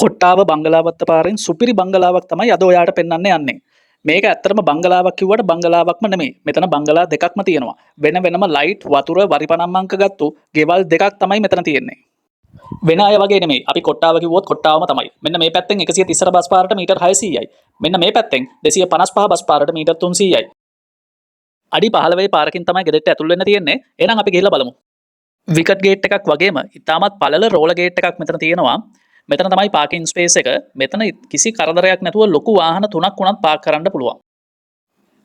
කොට්ටාව බංගලාවත්ත පාරෙන් සුපිරි බංගලාවක් තමයි අද ඔයාට පෙන්වන්න යන්නේ. මේක ඇත්තටම බංගලාවක් කිව්වට බංගලාවක්ම නෙමෙයි. මෙතන බංගලා දෙකක්ම තියෙනවා. වෙන වෙනම ලයිට් වතුර වරිපණම්මංක ගත්තු ගෙවල් දෙකක් තමයි මෙතන තියෙන්නේ. වෙන අය වගේ නෙමෙයි. අපි කොට්ටාව කිව්වොත් කොට්ටාවම තමයි. මෙන්න මේ පැත්තෙන් 130 බස් පාරට මීටර් 600යි. මෙන්න මේ පැත්තෙන් 255 බස් පාරට මීටර් 300යි. අඩි 15 පාරකින් තමයි ගෙදරට ඇතුල් වෙන්න තියෙන්නේ. එහෙනම් අපි ගිහිල්ලා බලමු. විකට් ගේට් එකක් වගේම ඉතාමත් පළල රෝල ගේට් එකක් මෙතන තියෙනවා. මෙතන තමයි පාකින් ස්පේස් එක. මෙතන කිසි කරදරයක් නැතුව ලොකු වාහන 3ක් වුණත් පාක් කරන්න පුළුවන්.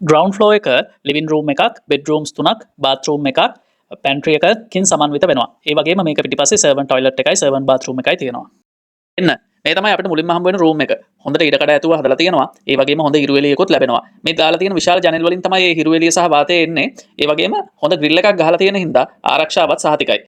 ග්‍රවුන්ඩ් ෆ්ලෝ එක ලිවිං රූම් එකක්, බෙඩ්රූම්ස් 3ක්, බාත්රූම් එකක්, පැන්ට්‍රි එකකින් සමන්විත වෙනවා. ඒ වගේම මේක පිටිපස්සේ සර්වන්ට් টয়ලට් එකයි, සර්වන්ට් බාත්රූම් එකයි තියෙනවා. එන්න මේ තමයි අපිට මුලින්ම හම්බ වෙන රූම් එක. හොඳට ඉඩකඩ ඇතුව හදලා තියෙනවා. ඒ වගේම හොඳ හිරු එළියකුත් ලැබෙනවා. මේ දාලා තියෙන විශාල ජනෙල් වලින් තමයි මේ හිරු එළිය සහ වාතය එන්නේ. ඒ වගේම හොඳ ග්‍රිල් එකක් ගහලා තියෙන හින්දා ආරක්ෂාවත් සහතිකයි.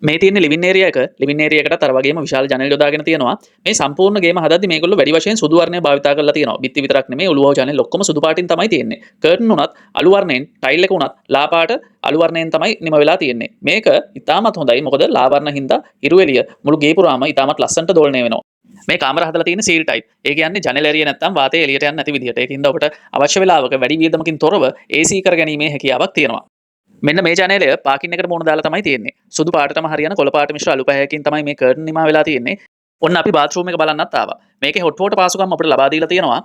මේ තියෙන ලිවින් ඒරියා එක ලිවින් ඒරියා එකටත් අර වගේම විශාල ජනෙල් යොදාගෙන තියෙනවා. මේ සම්පූර්ණ ගේම හදද්දි මේගොල්ලෝ වැඩි වශයෙන් සුදු වර්ණය භාවිතා කරලා තියෙනවා. බිත්ති විතරක් නෙමෙයි ඔළුව ජනෙල් ඔක්කොම සුදු පාටින් තමයි තියෙන්නේ. කර්ටන් උනත් අලු වර්ණයෙන්, ටයිල් එක උනත් ලා පාට අලු වර්ණයෙන් තමයි නිම වෙලා තියෙන්නේ. මේක ඉතාමත් හොඳයි. මොකද ලා වර්ණ හින්දා හිරු එළිය මුළු ගේ පුරාම ඉතාමත් ලස්සනට දෝලණය වෙනවා. මේ කාමර හදලා තියෙන සීල් ටයිප්. ඒ කියන්නේ ජනෙල් එරිය නැත්තම් වාතය එළියට යන්නේ නැති විදිහට. ඒකින්ද ඔබට අවශ්‍ය වෙලාවක වැඩි වියදමකින් තොරව AC කර ගැනීමේ හැකියාවක් තියෙනවා. මෙන්න මේ ජනේලය පාකින් එකට මුණ දාලා තමයි තියෙන්නේ. සුදු පාටටම හරියන කොළ පාට මිශ්‍ර අලු පැහැයකින් තමයි මේ කර්ටන් නිමා වෙලා තියෙන්නේ. ඔන්න අපි බාත්රූම් එක බලන්නත් ආවා. මේකේ හොට් වෝටර් පාසුකම් අපිට ලබා දීලා තියෙනවා.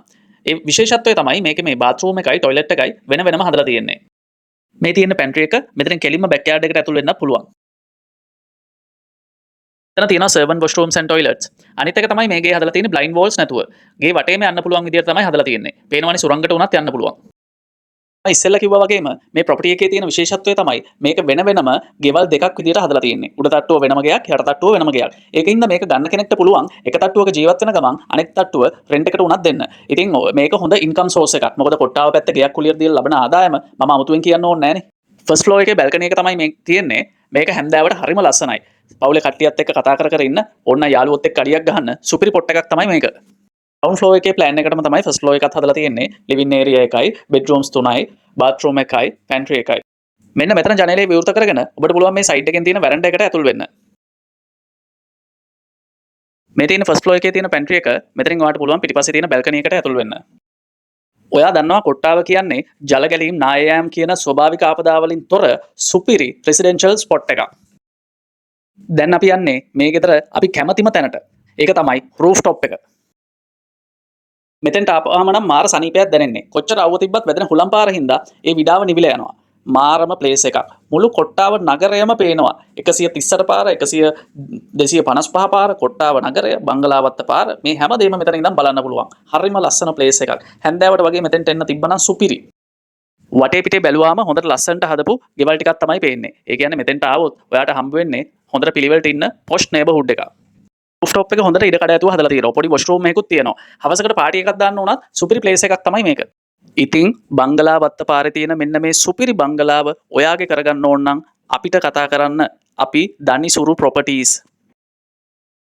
ඒ විශේෂත්වය තමයි මේකේ මේ බාත්රූම් එකයි টয়ලට් එකයි වෙන වෙනම හදලා තියෙන්නේ. මේ තියෙන පැන්ට්‍රි එක මෙතනින් කෙලින්ම බෑක් යාඩ් එකට ඇතුල් වෙන්නත් පුළුවන්. එතන තියෙනවා සර්වන්ට් වොෂ්රූම්ස් ඇන්ඩ් টয়ලට්ස්. අනිත් එක තමයි මේ ගේ හදලා තියෙන්නේ බ්ලයින්ඩ් වෝල්ස් නැතුව. ගේ වටේම යන්න පුළුවන් විදියට තමයි හදලා තියෙන්නේ. පේනවනේ සුරංගට උනත් යන්න පුළුවන්. ඉස්සෙල්ලා කිව්වා වගේම මේ ප්‍රොපර්ටි එකේ තියෙන විශේෂත්වය තමයි මේක වෙන වෙනම ගෙවල් දෙකක් විදියට හදලා තියෙන්නේ. උඩ තට්ටුව වෙනම ගෙයක්, යට තට්ටුව වෙනම ගෙයක්. ඒකින්ද මේක ගන්න කෙනෙක්ට පුළුවන් එක තට්ටුවක ජීවත් වෙන ගමන් අනෙක් තට්ටුව රෙන්ට් එකට උනත් දෙන්න. ඉතින් මේක හොඳ ඉන්කම් සෝස් එකක්. මොකද කොට්ටාව පැත්තේ ගෙයක් කුලියට දීලා ලබන ආදායම මම අමුතුවෙන් කියන්න ඕනේ නැහනේ. ෆස්ට් ෆ්ලෝර් එකේ බැල්කනි එක තමයි මේ තියෙන්නේ. මේක හැන්දෑවට හරිම ලස්සනයි. පවුලේ කට්ටියත් එක්ක කතා කර කර ඉන්න, ඕන්න යාළුවොත් එක්ක අඩියක් ගහන්න සුපිරි පොට් එකක් තමයි මේක. ග්‍රවුන්ඩ් ෆ්ලෝර් එකේ ප්ලෑන් එකටම තමයි ෆස්ට් ෆ්ලෝර් එකත් හදලා තියෙන්නේ. ලිවින් ඒරියා එකයි, බෙඩ්රූම්ස් 3යි, බාත්රූම් එකයි, පැන්ට්‍රි එකයි. මෙන්න මෙතන ජනේලය විවෘත කරගෙන ඔබට පුළුවන් මේ සයිඩ් එකෙන් තියෙන වැරන්ඩා එකට ඇතුල් වෙන්න. මේ තියෙන ෆස්ට් ෆ්ලෝර් එකේ තියෙන පැන්ට්‍රි එක මෙතනින් ඔයාලට පුළුවන් පිටිපස්සේ තියෙන බැල්කනි එකට ඇතුල් වෙන්න. ඔයා දන්නවා කොට්ටාව කියන්නේ ජල ගැලීම් නායෑම් කියන ස්වභාවික ආපදා වලින් තොර සුපිරි රෙසිඩෙන්ෂල් ස්පොට් එකක්. දැන් අපි යන්නේ මේ ගෙදර අපි කැමතිම තැනට. ඒක තමයි රූෆ් টොප් එක. මෙතෙන්ට ආපුවාම නම් මාර සනීපයක් දැනෙන්නේ. කොච්චර අවුව තිබ්බත් වැදෙන හුලම් පාර හින්දා ඒ විඩාව නිවිලා යනවා. මාරම ප්ලේස් එකක්. මුළු කොට්ටාව නගරයම පේනවා. 138 පාර, 255 පාර, කොට්ටාව නගරය, බංගලාවත්ත පාර මේ හැමදේම මෙතන ඉඳන් බලන්න පුළුවන්. හරිම ලස්සන ප්ලේස් එකක්. හැන්දෑවට වගේ මෙතෙන්ට එන්න තිබ්බනම් සුපිරි. වටේ පිටේ බැලුවාම හොඳට ලස්සනට හදපු ගෙවල් ටිකක් තමයි පේන්නේ. ඒ කියන්නේ මෙතෙන්ට ආවොත් ඔයාට හම්බ වෙන්නේ හොඳට පිළිවෙලට ඉන්න පොෂ් නේබර්හුඩ් එකක්. රූෆ් টොප් එක හොඳට ඉඩ කඩ ඇතුව හදලා තියෙනවා. පොඩි වොෂ්රූම් එකකුත් තියෙනවා. හවසකට පාටි එකක් දාන්න උනත් සුපිරි ප්ලේස් එකක් තමයි මේක. ඉතින් බංගලාවත්ත පාරේ තියෙන මෙන්න මේ සුපිරි බංගලාව ඔයාගේ කරගන්න ඕන නම් අපිට කතා කරන්න. අපි දනිසුරු ප්‍රොපර්ටීස්